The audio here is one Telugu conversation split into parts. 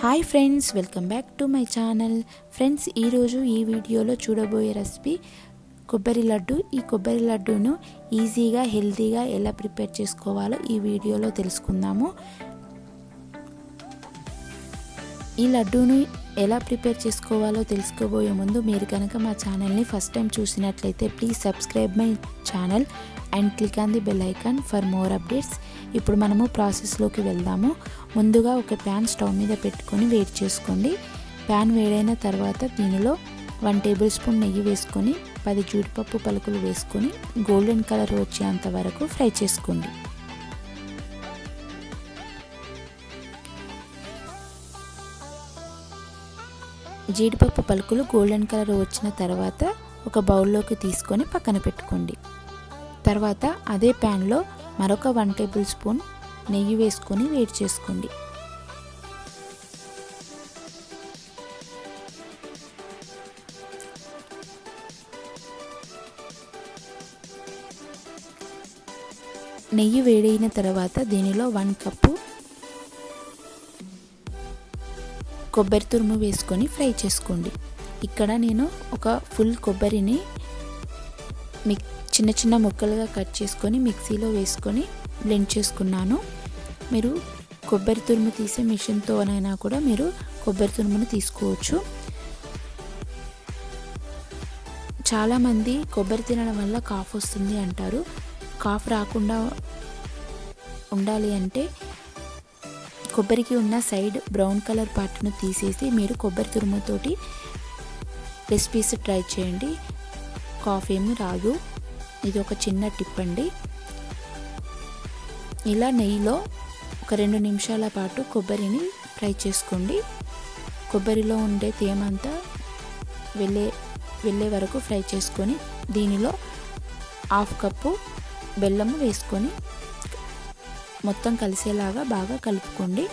Hi friends, welcome back to my channel. Friends, ఈరోజు ఈ వీడియోలో చూడబోయే రెసిపీ కొబ్బరి లడ్డు. ఈ కొబ్బరి లడ్డూను ఈజీగా హెల్తీగా ఎలా ప్రిపేర్ చేసుకోవాలో ఈ వీడియోలో తెలుసుకుందాము. ఈ లడ్డూను ఎలా ప్రిపేర్ చేసుకోవాలో తెలుసుకోబోయే ముందు మీరు కనుక మా ఛానల్ని ఫస్ట్ టైం చూసినట్లయితే please subscribe my channel and click on the bell icon for more updates. ఇప్పుడు మనము ప్రాసెస్లోకి వెళ్దాము. ముందుగా ఒక ప్యాన్ స్టవ్ మీద పెట్టుకొని వేడి చేసుకోండి. ప్యాన్ వేడైన తర్వాత దీనిలో 1 టేబుల్ స్పూన్ నెయ్యి వేసుకొని 10 జీడిపప్పు పలుకులు వేసుకొని గోల్డెన్ కలర్ వచ్చేంత వరకు ఫ్రై చేసుకోండి. జీడిపప్పు పలుకులు గోల్డెన్ కలర్ వచ్చిన తర్వాత ఒక బౌల్లోకి తీసుకొని పక్కన పెట్టుకోండి. తర్వాత అదే ప్యాన్లో మరొక 1 టేబుల్ స్పూన్ నెయ్యి వేసుకొని వేడి చేసుకోండి. నెయ్యి వేడైన తర్వాత దీనిలో 1 కప్పు కొబ్బరి తురుము వేసుకొని ఫ్రై చేసుకోండి. ఇక్కడ నేను ఒక ఫుల్ కొబ్బరిని చిన్న చిన్న ముక్కలుగా కట్ చేసుకొని మిక్సీలో వేసుకొని బ్లెండ్ చేసుకున్నాను. మీరు కొబ్బరి తురుము తీసే మిషన్తోనైనా కూడా మీరు కొబ్బరి తురుమును తీసుకోవచ్చు. చాలామంది కొబ్బరి తినడం వల్ల కాఫ్ వస్తుంది అంటారు. కాఫ్ రాకుండా ఉండాలి అంటే కొబ్బరికి ఉన్న సైడ్ బ్రౌన్ కలర్ పార్ట్ను తీసేసి మీరు కొబ్బరి తురుముతోటి రెసిపీస్ ట్రై చేయండి. కాఫ్ ఏమీ రాదు. ఇది ఒక చిన్న టిప్ అండి. ఇలా నెయ్యిలో ఒక 2 నిమిషాల పాటు కొబ్బరిని ఫ్రై చేసుకోండి. కొబ్బరిలో ఉండే తేమంతా వెళ్ళే వరకు ఫ్రై చేసుకొని దీనిలో 1/2 కప్పు బెల్లము వేసుకొని మొత్తం కలిసేలాగా బాగా కలుపుకోండి.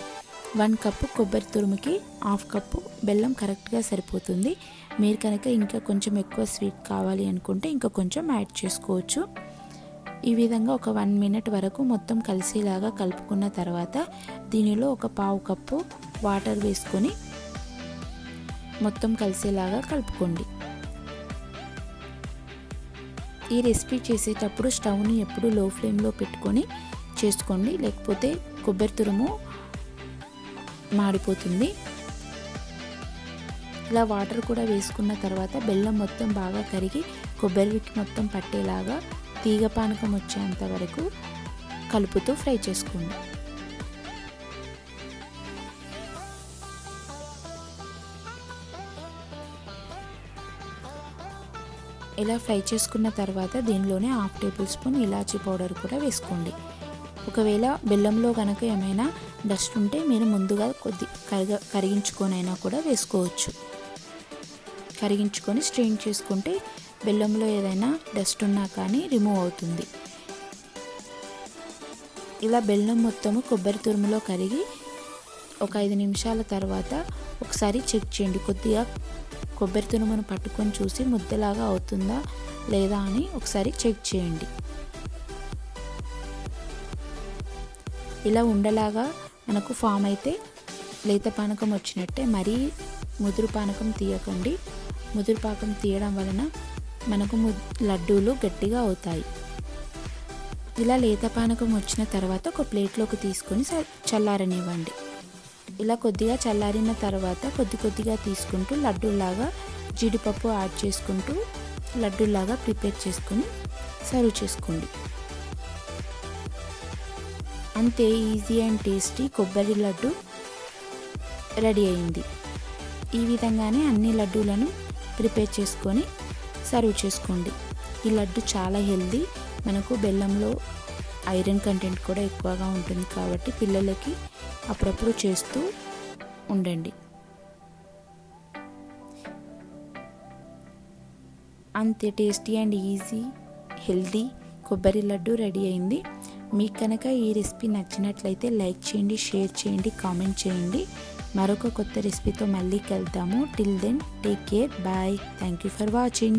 1 కప్పు కొబ్బరి తురుముకి 1/2 కప్పు బెల్లం కరెక్ట్గా సరిపోతుంది. మీరు కనుక ఇంకా కొంచెం ఎక్కువ స్వీట్ కావాలి అనుకుంటే ఇంకా కొంచెం యాడ్ చేసుకోవచ్చు. ఈ విధంగా ఒక 1 మినిట్ వరకు మొత్తం కలిసేలాగా కలుపుకున్న తర్వాత దీనిలో ఒక 1/2 కప్పు వాటర్ వేసుకొని మొత్తం కలిసేలాగా కలుపుకోండి. ఈ రెసిపీ చేసేటప్పుడు స్టవ్ని ఎప్పుడు లో ఫ్లేమ్లో పెట్టుకొని చేసుకోండి, లేకపోతే కొబ్బరి తురుము మాడిపోతుంది. ఇలా వాటర్ కూడా వేసుకున్న తర్వాత బెల్లం మొత్తం బాగా కరిగి కొబ్బరికి మొత్తం పట్టేలాగా తీగ పానకం వచ్చేంత వరకు కలుపుతూ ఫ్రై చేసుకోండి. ఇలా ఫ్రై చేసుకున్న తర్వాత దీనిలోనే 1/2 టేబుల్ స్పూన్ ఇలాచీ పౌడర్ కూడా వేసుకోండి. ఒకవేళ బెల్లంలో కనుక ఏమైనా డస్ట్ ఉంటే మీరు ముందుగా కరిగించుకొనైనా కూడా వేసుకోవచ్చు. కరిగించుకొని స్ట్రెయిన్ చేసుకుంటే బెల్లంలో ఏదైనా డస్ట్ ఉన్నా కానీ రిమూవ్ అవుతుంది. ఇలా బెల్లం మొత్తము కొబ్బరి తురుములో కరిగి ఒక 5 నిమిషాల తర్వాత ఒకసారి చెక్ చేయండి. కొద్దిగా కొబ్బరి తురుమును పట్టుకొని చూసి ముద్దలాగా అవుతుందా లేదా అని ఒకసారి చెక్ చేయండి. ఇలా ఉండలాగా మనకు ఫామ్ అయితే లేత పానకం వచ్చినట్టే. మరీ ముదురు పానకం తీయకండి. ముదురు పాకం తీయడం వలన మనకు లడ్డూలు గట్టిగా అవుతాయి. ఇలా లేత పానకం వచ్చిన తర్వాత ఒక ప్లేట్లోకి తీసుకొని చల్లారనివ్వండి. ఇలా కొద్దిగా చల్లారిన తర్వాత కొద్దిగా తీసుకుంటూ లడ్డూలాగా జీడిపప్పు యాడ్ చేసుకుంటూ లడ్డూలాగా ప్రిపేర్ చేసుకొని సర్వ్ చేసుకోండి. అంతే, ఈజీ అండ్ టేస్టీ కొబ్బరి లడ్డు రెడీ అయింది. ఈ విధంగానే అన్ని లడ్డూలను ప్రిపేర్ చేసుకొని సర్వ్ చేసుకోండి. ఈ లడ్డు చాలా హెల్దీ. మనకు బెల్లంలో ఐరన్ కంటెంట్ కూడా ఎక్కువగా ఉంటుంది కాబట్టి పిల్లలకి అప్పుడప్పుడు చేస్తూ ఉండండి. అంతే, టేస్టీ అండ్ ఈజీ హెల్దీ కొబ్బరి లడ్డు రెడీ అయింది. మీకు కనుక ఈ రెసిపీ నచ్చినట్లయితే లైక్ చేయండి, షేర్ చేయండి, కామెంట్ చేయండి. మరొక కొత్త రెసిపీతో మళ్ళీ కలుద్దాము. Till then take care, bye. Thank you for watching.